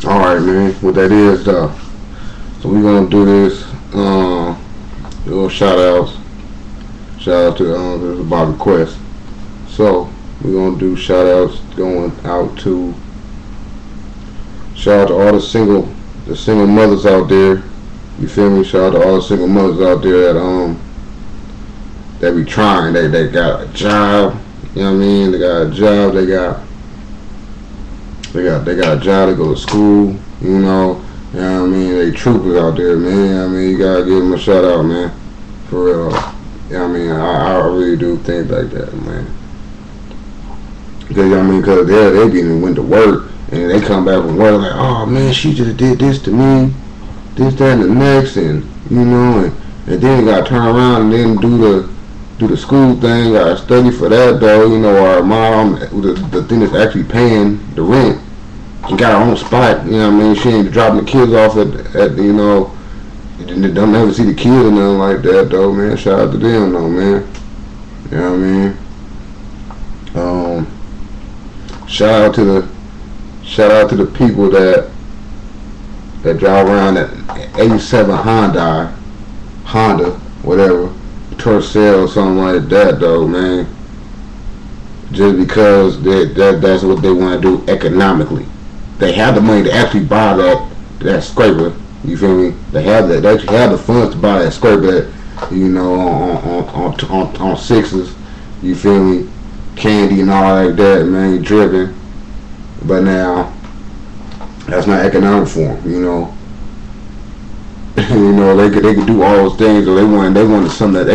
Alright, man. What that is, though. So we're gonna do this. Little shout outs. Shout out to this is about request. So we're gonna do shout outs going out to all the single mothers out there. You feel me? Shout out to all the single mothers out there that be trying. They got a job. You know what I mean? They got a job. They got a job. They go to school. You know what I mean? They troopers out there, man. I mean, you gotta give them a shout out, man. For real. You know what I mean? I really do think like that, man. Because because they be went to work and they come back from work like, oh man, she just did this to me, this, that, and the next, and you know, and then got to turn around and then do the school thing. Got to study for that though. You know, our mom, the thing that's actually paying the rent, and got her own spot. You know what I mean? She ain't dropping the kids off at you know. Don't never see the kids or nothing like that though, man. Shout out to them though, man. You know what I mean? Shout out to the people that drive around that 87 Honda, whatever, Tercel or something like that though, man. Just because that's what they want to do economically. They have the money to actually buy that scraper. You feel me? They actually have the funds to buy that scraper, you know, on sixes. You feel me? Candy and all like that, man. You dripping. But now, that's not economic for them, you know. You know, they could do all those things, or they want something that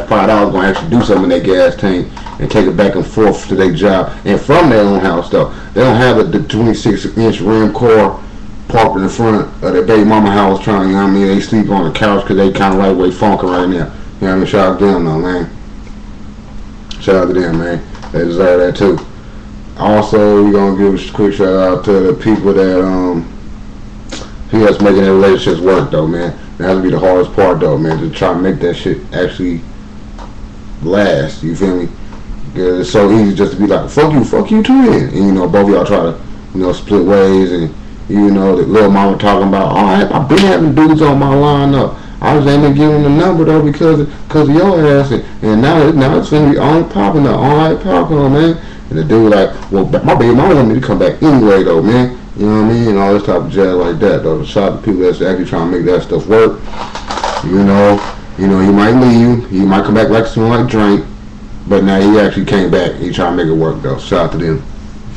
$5 gonna actually do something in their gas tank and take it back and forth to their job and from their own house though. They don't have the 26-inch rim car parked in the front of their baby mama house trying, you know what I mean? They sleep on the couch because they kind of lightweight funking right now. You know what I mean? Shout out to them though, man. Shout out to them, man. They deserve that too. Also, we're gonna give a quick shout out to the people that that's making their relationships work though, man. That has to be the hardest part though, man, to try to make that shit actually last. You feel me? Because it's so easy just to be like, fuck you too, and you know, both of y'all try to, you know, split ways, and you know, the little mama talking about, alright, I've been having dudes on my line up. I was aiming to give him the number though because of your ass, and now it's gonna be on popping up, alright, popping, man. And the dude like, well, my baby mama want me to come back anyway though, man. You know what I mean? And all this type of jazz like that though. Shout out to people that's actually trying to make that stuff work. You know, you might leave, you might come back like someone like drink, but now he actually came back. He trying to make it work though. Shout out to them.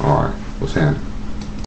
Alright, what's happening?